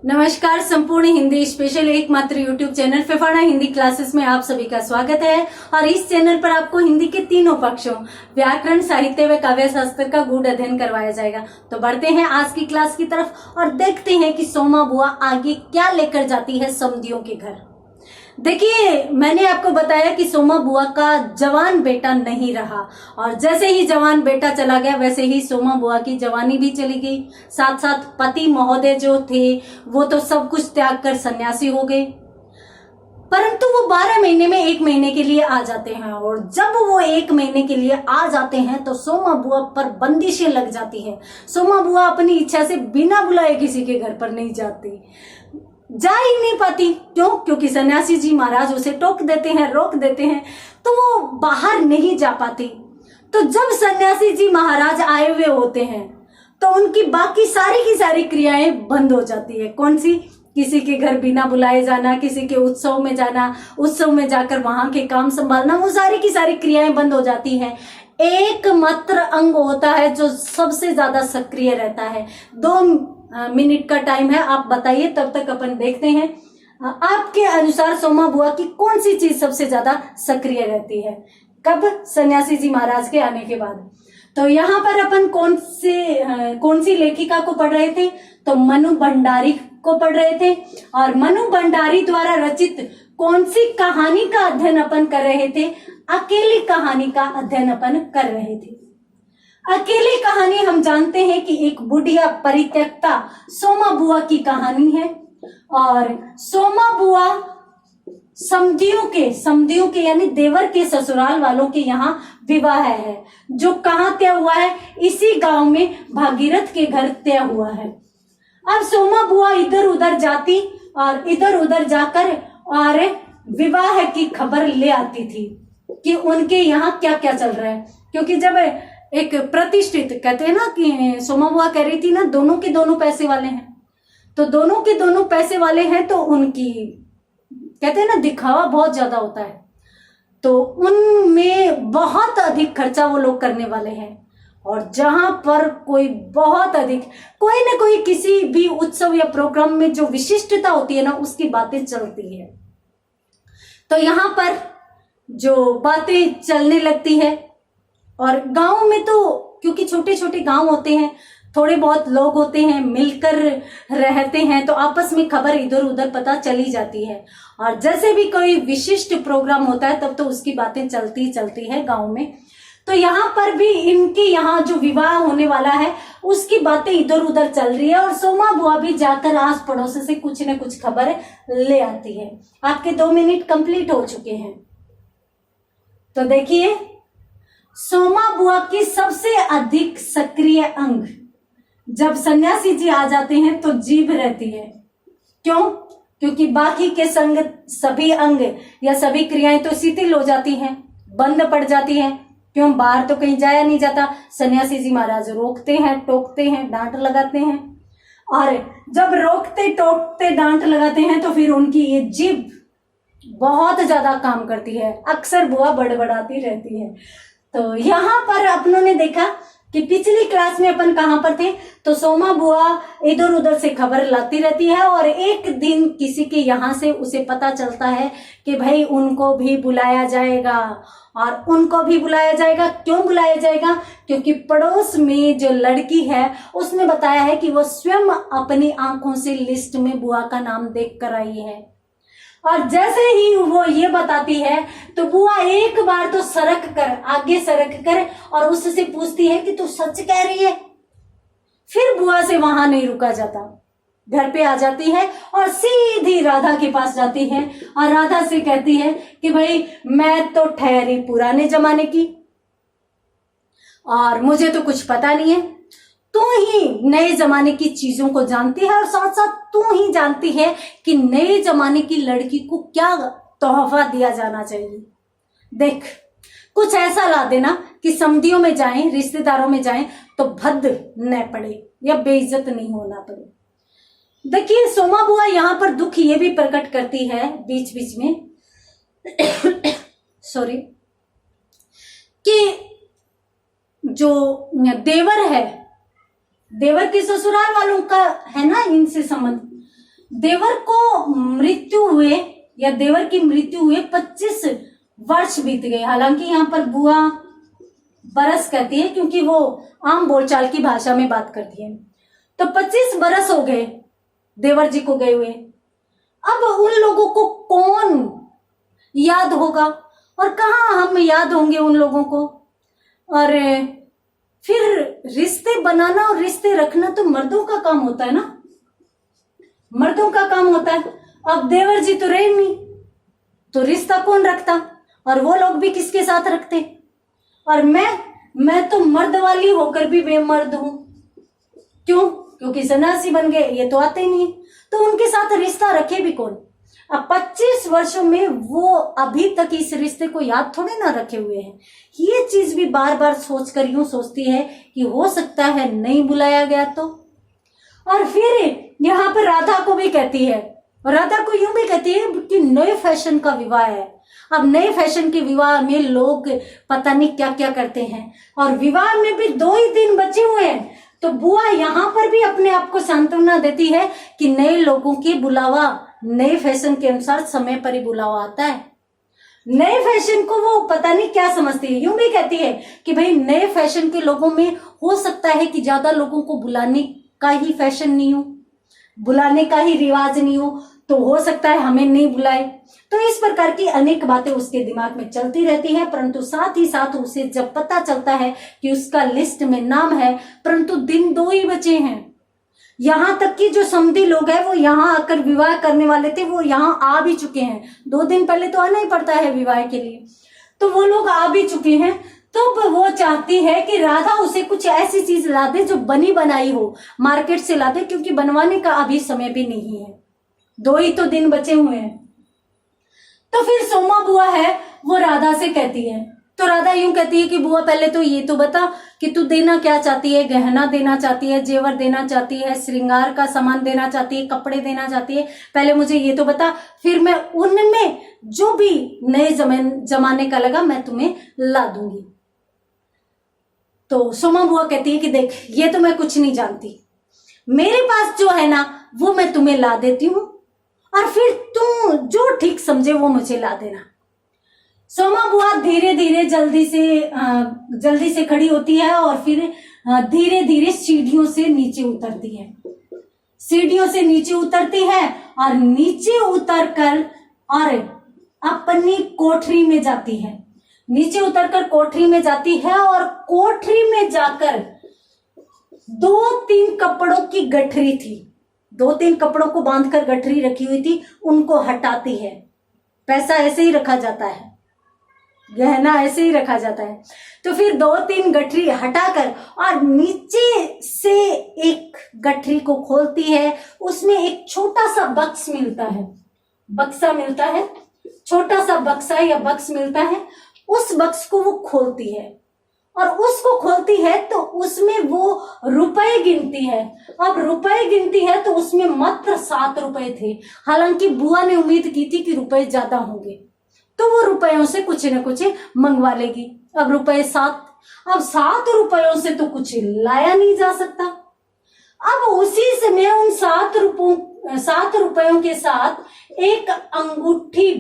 नमस्कार। संपूर्ण हिंदी स्पेशल एकमात्र YouTube channel Phefana Hindi classes में आप सभी का स्वागत है। और इस चैनल पर आपको हिंदी के तीनों पक्षों व्याकरण, साहित्य व काव्य शास्त्र का गूढ़ अध्ययन करवाया जाएगा। तो बढ़ते हैं आज की क्लास की तरफ और देखते हैं कि सोमा बुआ आगे क्या लेकर जाती है समधियों के घर। देखिए, मैंने आपको बताया कि सोमा बुआ का जवान बेटा नहीं रहा और जैसे ही जवान बेटा चला गया वैसे ही सोमा बुआ की जवानी भी चली गई। साथ साथ पति महोदय जो थे वो तो सब कुछ त्याग कर सन्यासी हो गए, परंतु वो 12 महीने में 1 महीने के लिए आ जाते हैं। और जब वो 1 महीने के लिए आ जाते हैं तो सोमा बुआ पर बंदिशें लग जाती है। सोमा बुआ अपनी इच्छा से बिना बुलाए किसी के घर पर नहीं जाती, जा ही नहीं पाती। क्यों? क्योंकि सन्यासी जी महाराज उसे टोक देते हैं, रोक देते हैं, तो वो बाहर नहीं जा पाती। तो जब सन्यासी जी महाराज आए हुए होते हैं तो उनकी बाकी सारी की सारी क्रियाएं बंद हो जाती है। कौन सी? किसी के घर बिना बुलाए जाना, किसी के उत्सव में जाना, उत्सव में जाकर वहां के काम संभालना, वो सारी की सारी क्रियाएं बंद हो जाती हैं। एकमात्र अंग होता है जो सबसे ज्यादा सक्रिय रहता है। 2 मिनट का टाइम है, आप बताइए, तब तक अपन देखते हैं आपके अनुसार सोमा बुआ की कौन सी चीज सबसे ज्यादा सक्रिय रहती है। कब? सन्यासी जी महाराज के आने के बाद। तो यहाँ पर अपन कौन सी लेखिका को पढ़ रहे थे? तो मनु भंडारी को पढ़ रहे थे। और मनु भंडारी द्वारा रचित कौन सी कहानी का अध्ययन अपन कर रहे थे? अकेली कहानी का अध्ययन अपन कर रहे थे। अकेली कहानी हम जानते हैं कि एक बुढ़िया परित्यक्ता सोमा बुआ की कहानी है। और सोमा बुआ समधियों के यानी देवर के ससुराल वालों के यहाँ विवाह है, जो कहाँ तय हुआ है? इसी गांव में भागीरथ के घर तय हुआ है। अब सोमा बुआ इधर उधर जाती और इधर उधर जाकर और विवाह की खबर ले आती थी कि उनके यहाँ क्या क्या चल रहा है। क्योंकि जब एक प्रतिष्ठित, कहते हैं ना कि सोमा बुआ कह रही थी ना, दोनों के दोनों पैसे वाले हैं, तो दोनों के दोनों पैसे वाले हैं तो उनकी, कहते हैं ना, दिखावा बहुत ज्यादा होता है, तो उनमें बहुत अधिक खर्चा वो लोग करने वाले हैं। और जहां पर कोई बहुत अधिक, कोई ना कोई किसी भी उत्सव या प्रोग्राम में जो विशिष्टता होती है ना, उसकी बातें चलती है। तो यहाँ पर जो बातें चलने लगती है, और गांव में तो क्योंकि छोटे छोटे गांव होते हैं, थोड़े बहुत लोग होते हैं, मिलकर रहते हैं, तो आपस में खबर इधर उधर पता चली जाती है। और जैसे भी कोई विशिष्ट प्रोग्राम होता है तब तो उसकी बातें चलती है गांव में। तो यहाँ पर भी इनके यहाँ जो विवाह होने वाला है उसकी बातें इधर उधर चल रही है। और सोमा बुआ भी जाकर आस पड़ोस से कुछ न कुछ खबर ले आती है। आपके 2 मिनट कंप्लीट हो चुके हैं। तो देखिए, सोमा बुआ की सबसे अधिक सक्रिय अंग, जब सन्यासी जी आ जाते हैं तो जीभ रहती है। क्यों? क्योंकि बाकी के संग सभी अंग या सभी क्रियाएं तो शिथिल हो जाती हैं, बंद पड़ जाती हैं। क्यों? बाहर तो कहीं जाया नहीं जाता। सन्यासी जी महाराज रोकते हैं, टोकते हैं, डांट लगाते हैं। और जब रोकते टोकते डांट लगाते हैं तो फिर उनकी ये जीभ बहुत ज्यादा काम करती है। अक्सर बुआ बड़बड़ाती रहती है। तो यहाँ पर अपनों ने देखा कि पिछली क्लास में अपन कहाँ पर थे, तो सोमा बुआ इधर उधर से खबर लाती रहती है। और एक दिन किसी के यहाँ से उसे पता चलता है कि भाई उनको भी बुलाया जाएगा। और उनको भी बुलाया जाएगा। क्यों बुलाया जाएगा? क्योंकि पड़ोस में जो लड़की है उसने बताया है कि वो स्वयं अपनी आंखों से लिस्ट में बुआ का नाम देख कर आई है। और जैसे ही वो ये बताती है तो बुआ एक बार तो आगे सरक कर और उससे पूछती है कि तू सच कह रही है? फिर बुआ से वहां नहीं रुका जाता, घर पे आ जाती है और सीधी राधा के पास जाती है और राधा से कहती है कि भाई मैं तो ठहरी पुराने जमाने की और मुझे तो कुछ पता नहीं है, तू ही नए जमाने की चीजों को जानती है और साथ साथ तू ही जानती है कि नए जमाने की लड़की को क्या तोहफा दिया जाना चाहिए। देख, कुछ ऐसा ला देना कि समधियों में जाएं, रिश्तेदारों में जाएं तो भद्द न पड़े या बेइज्जत नहीं होना पड़े। देखिए, सोमा बुआ यहाँ पर दुख ये भी प्रकट करती है बीच बीच में सॉरी, कि जो देवर है, देवर के ससुराल वालों का है ना इनसे संबंध, देवर को मृत्यु हुए या देवर की मृत्यु हुए 25 वर्ष बीत गए। हालांकि यहाँ पर बुआ बरस कहती है क्योंकि वो आम बोलचाल की भाषा में बात करती है। तो 25 बरस हो गए देवर जी को गए हुए। अब उन लोगों को कौन याद होगा और कहाँ हम याद होंगे उन लोगों को। और फिर रिश्ते बनाना और रिश्ते रखना तो मर्दों का काम होता है ना, मर्दों का काम होता है। अब देवर जी तो रहे नहीं तो रिश्ता कौन रखता, और वो लोग भी किसके साथ रखते। और मैं तो मर्द वाली होकर भी बेमर्द हूं। क्यों? क्योंकि सन्यासी बन गए, ये तो आते ही नहीं, तो उनके साथ रिश्ता रखे भी कौन। अब 25 वर्षों में वो अभी तक इस रिश्ते को याद थोड़े ना रखे हुए हैं। ये चीज भी बार बार सोचकर यूं सोचती है कि हो सकता है नहीं बुलाया गया तो। और फिर यहाँ पर राधा को भी कहती है, राधा को यूं भी कहती है कि नए फैशन का विवाह है। अब नए फैशन के विवाह में लोग पता नहीं क्या क्या करते हैं, और विवाह में भी 2 ही दिन बचे हुए हैं। तो बुआ यहाँ पर भी अपने आप को सांत्वना देती है कि नए लोगों की बुलावा नए फैशन के अनुसार समय पर ही बुलावा आता है। नए फैशन को वो पता नहीं क्या समझती है। यूं भी कहती है कि भाई नए फैशन के लोगों में हो सकता है कि ज्यादा लोगों को बुलाने का ही फैशन नहीं हो, बुलाने का ही रिवाज नहीं हो, तो हो सकता है हमें नहीं बुलाए। तो इस प्रकार की अनेक बातें उसके दिमाग में चलती रहती है। परंतु साथ ही साथ उसे जब पता चलता है कि उसका लिस्ट में नाम है, परंतु दिन 2 ही बचे हैं, यहाँ तक कि जो समधी लोग हैं वो यहाँ आकर विवाह करने वाले थे वो यहाँ आ भी चुके हैं। 2 दिन पहले तो आना ही पड़ता है विवाह के लिए, तो वो लोग आ भी चुके हैं। तो वो चाहती है कि राधा उसे कुछ ऐसी चीज ला दे जो बनी बनाई हो, मार्केट से ला दे, क्योंकि बनवाने का अभी समय भी नहीं है, 2 ही तो दिन बचे हुए हैं। तो फिर सोमा बुआ है वो राधा से कहती है, तो राधा यूं कहती है कि बुआ पहले तो ये तो बता कि तू देना क्या चाहती है, गहना देना चाहती है, जेवर देना चाहती है, श्रृंगार का सामान देना चाहती है, कपड़े देना चाहती है, पहले मुझे ये तो बता, फिर मैं उनमें जो भी नए जमाने का लगा मैं तुम्हें ला दूंगी। तो सोमा बुआ कहती है कि देख ये तो मैं कुछ नहीं जानती, मेरे पास जो है ना वो मैं तुम्हें ला देती हूँ, और फिर तू जो ठीक समझे वो मुझे ला देना। सोमा बुआ धीरे धीरे जल्दी से खड़ी होती है और फिर धीरे धीरे सीढ़ियों से नीचे उतरती है, सीढ़ियों से नीचे उतरती है और नीचे उतरकर और अपनी कोठरी में जाती है, नीचे उतरकर कोठरी में जाती है और कोठरी में जाकर 2-3 कपड़ों की गठरी थी, 2-3 कपड़ों को बांधकर गठरी रखी हुई थी, उनको हटाती है। पैसा ऐसे ही रखा जाता है, गहना ऐसे ही रखा जाता है। तो फिर 2-3 गठरी हटाकर और नीचे से एक गठरी को खोलती है, उसमें एक छोटा सा बक्स मिलता है, बक्सा मिलता है, छोटा सा बक्सा या बक्स मिलता है। उस बक्स को वो खोलती है और उसको खोलती है तो उसमें वो रुपए गिनती है। अब रुपए गिनती है तो उसमें मात्र 7 रुपए थे। हालांकि बुआ ने उम्मीद की थी कि रुपए ज्यादा होंगे, तो वो रुपयों से कुछ न कुछ मंगवा लेगी। अब रुपए 7, अब 7 रुपयों से तो कुछ लाया नहीं जा सकता। अब उसी समय उन 7 रुपयों के साथ एक अंगूठी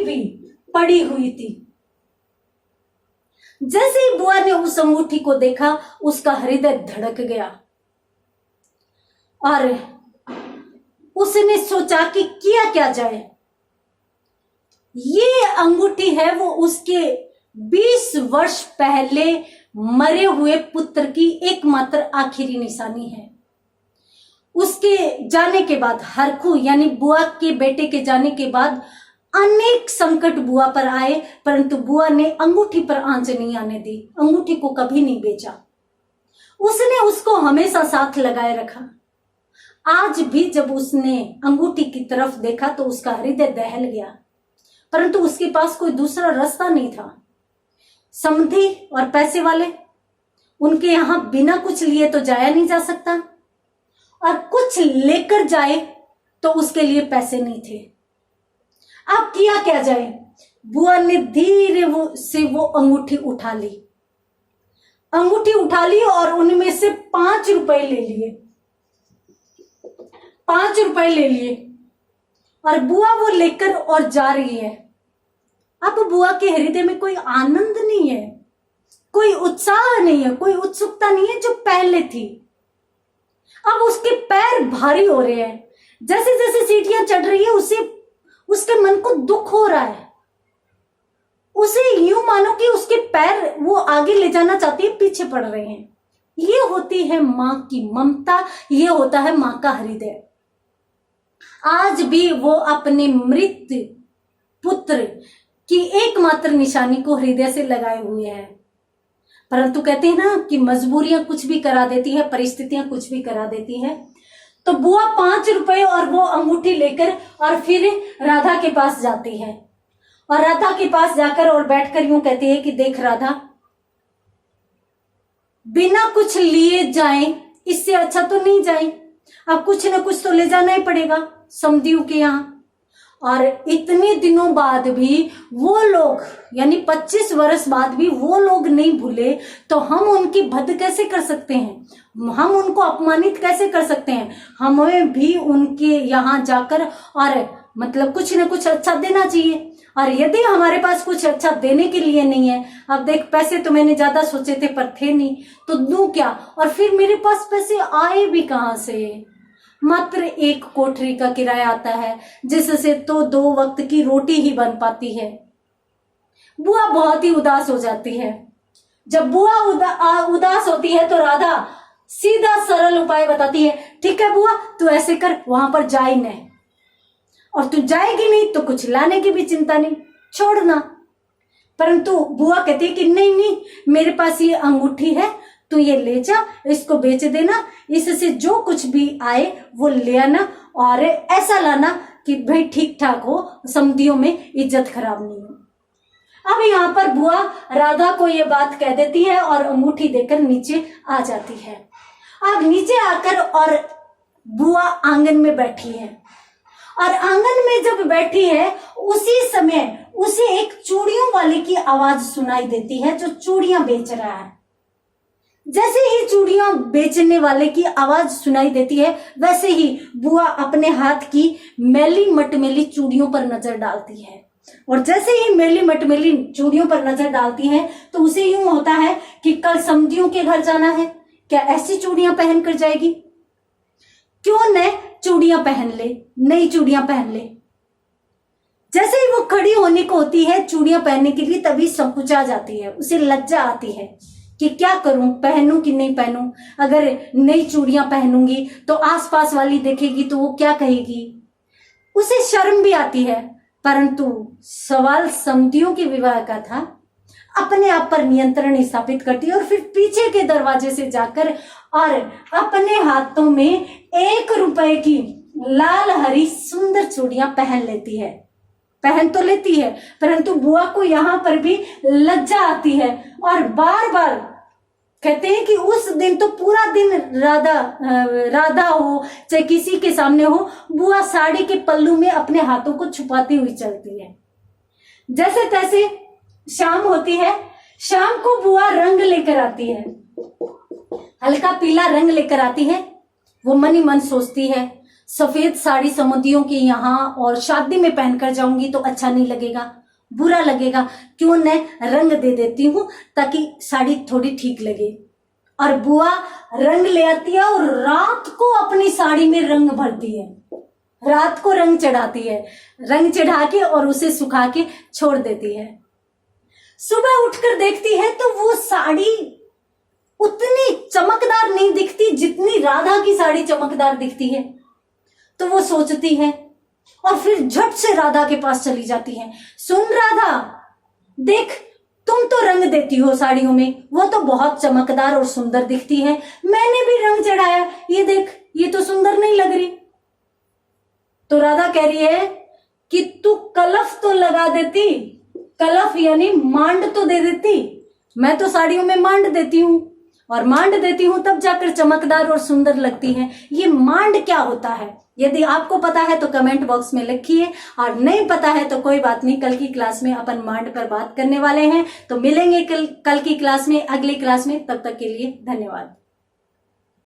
भी पड़ी हुई थी। जैसे ही बुआ ने उस अंगूठी को देखा उसका हृदय धड़क गया और उसने सोचा कि किया क्या जाए। ये अंगूठी है वो उसके 20 वर्ष पहले मरे हुए पुत्र की एकमात्र आखिरी निशानी है। उसके जाने के बाद, हरखू यानी बुआ के बेटे के जाने के बाद अनेक संकट बुआ पर आए, परंतु बुआ ने अंगूठी पर आंच नहीं आने दी, अंगूठी को कभी नहीं बेचा। उसने उसको हमेशा साथ लगाए रखा। आज भी जब उसने अंगूठी की तरफ देखा तो उसका हृदय दहल गया, परंतु उसके पास कोई दूसरा रास्ता नहीं था। समधी और पैसे वाले, उनके यहां बिना कुछ लिए तो जाया नहीं जा सकता, और कुछ लेकर जाए तो उसके लिए पैसे नहीं थे। अब किया क्या जाए? बुआ ने धीरे से वो अंगूठी उठा ली और उनमें से 5 रुपए ले लिए 5 रुपए ले लिए और बुआ वो लेकर और जा रही है। अब बुआ के हृदय में कोई आनंद नहीं है, कोई उत्साह नहीं है, कोई उत्सुकता नहीं है जो पहले थी। अब उसके पैर भारी हो रहे हैं, जैसे जैसे सीढ़ियां चढ़ रही है उसके मन को दुख हो रहा है। उसे यूं मानो कि उसके पैर वो आगे ले जाना चाहती है, पीछे पड़ रहे हैं। ये होती है मां की ममता, ये होता है मां का हृदय। आज भी वो अपने मृत पुत्र की एकमात्र निशानी को हृदय से लगाए हुए है। परंतु कहते हैं ना कि मजबूरियां कुछ भी करा देती है, परिस्थितियां कुछ भी करा देती है। तो बुआ 5 रुपए और वो अंगूठी लेकर और फिर राधा के पास जाती है और राधा के पास जाकर और बैठकर यूं कहती है कि देख राधा, बिना कुछ लिए जाएं इससे अच्छा तो नहीं जाए, अब कुछ ना कुछ तो ले जाना ही पड़ेगा समधियों के यहाँ। और इतने दिनों बाद भी वो लोग, यानी 25 वर्ष बाद भी वो लोग नहीं भूले, तो हम उनकी भद कैसे कर सकते हैं, हम उनको अपमानित कैसे कर सकते हैं। हमें भी उनके यहाँ जाकर और मतलब कुछ ना कुछ अच्छा देना चाहिए। और यदि हमारे पास कुछ अच्छा देने के लिए नहीं है, अब देख पैसे तो मैंने ज्यादा सोचे थे पर थे नहीं, तो दूं क्या, और फिर मेरे पास पैसे आए भी कहां से। मात्र 1 कोठरी का किराया आता है, जिससे तो 2 वक्त की रोटी ही बन पाती है। बुआ बहुत ही उदास हो जाती है। जब बुआ उदास होती है तो राधा सीधा सरल उपाय बताती है, ठीक है बुआ, तू ऐसे कर, वहां पर जा ही नहीं, और तू जाएगी नहीं तो कुछ लाने की भी चिंता नहीं, छोड़ना। परंतु बुआ कहती है कि नहीं नहीं, मेरे पास ये अंगूठी है, तू ये ले जा, इसको बेच देना, इससे जो कुछ भी आए वो ले आना, और ऐसा लाना कि भाई ठीक ठाक हो, समधियों में इज्जत खराब नहीं हो। अब यहाँ पर बुआ राधा को ये बात कह देती है और अंगूठी देकर नीचे आ जाती है। अब नीचे आकर और बुआ आंगन में बैठी है, और आंगन में जब बैठी है उसी समय उसे एक चूड़ियों वाले की आवाज सुनाई देती है जो चूड़ियां बेच रहा है। जैसे ही चूड़ियां बेचने वाले की आवाज सुनाई देती है, वैसे ही बुआ अपने हाथ की मैली मटमैली चूड़ियों पर नजर डालती है, और जैसे ही मैली मटमैली चूड़ियों पर नजर डालती है तो उसे यूं होता है कि कल समधियों के घर जाना है, क्या ऐसी चूड़ियां पहन कर जाएगी, क्यों न चूड़ियां पहन ले, नई चूड़ियां पहन ले। जैसे ही वो खड़ी होने को होती है चूड़ियां पहनने के लिए, तभी संकुचा जाती है, उसे लज्जा आती है कि क्या करूं, पहनूं कि नहीं पहनूं। अगर नई चूड़ियां पहनूंगी तो आसपास वाली देखेगी तो वो क्या कहेगी, उसे शर्म भी आती है। परंतु सवाल समधियों के विवाह का था, अपने आप पर नियंत्रण स्थापित करती है और फिर पीछे के दरवाजे से जाकर और अपने हाथों में 1 रुपए की लाल हरी सुंदर चूड़ियां पहन लेती है। पहन तो लेती है, परंतु बुआ को यहाँ पर भी लज्जा आती है, और बार बार कहते हैं कि उस दिन तो पूरा दिन राधा हो चाहे किसी के सामने हो, बुआ साड़ी के पल्लू में अपने हाथों को छुपाती हुई चलती है। जैसे तैसे शाम होती है, शाम को बुआ रंग लेकर आती है, हल्का पीला रंग लेकर आती है। वो मन ही मन सोचती है, सफेद साड़ी समधियों के यहाँ और शादी में पहनकर जाऊंगी तो अच्छा नहीं लगेगा, बुरा लगेगा, क्यों न रंग दे देती हूँ ताकि साड़ी थोड़ी ठीक लगे। और बुआ रंग ले आती है और रात को अपनी साड़ी में रंग भरती है, रात को रंग चढ़ाती है, रंग चढ़ा के और उसे सुखा के छोड़ देती है। सुबह उठकर देखती है तो वो साड़ी उतनी चमकदार नहीं दिखती जितनी राधा की साड़ी चमकदार दिखती है। तो वो सोचती है और फिर झट से राधा के पास चली जाती है, सुन राधा, देख तुम तो रंग देती हो साड़ियों में, वो तो बहुत चमकदार और सुंदर दिखती है, मैंने भी रंग चढ़ाया, ये देख ये तो सुंदर नहीं लग रही। तो राधा कह रही है कि तू कलफ तो लगा देती, कलफ यानी मांड तो दे देती, मैं तो साड़ियों में मांड देती हूँ, और मांड देती हूं तब जाकर चमकदार और सुंदर लगती है। ये मांड क्या होता है? यदि आपको पता है तो कमेंट बॉक्स में लिखिए, और नहीं पता है तो कोई बात नहीं, कल की क्लास में अपन मांड पर बात करने वाले हैं। तो मिलेंगे कल की क्लास में, अगली क्लास में, तब तक के लिए धन्यवाद।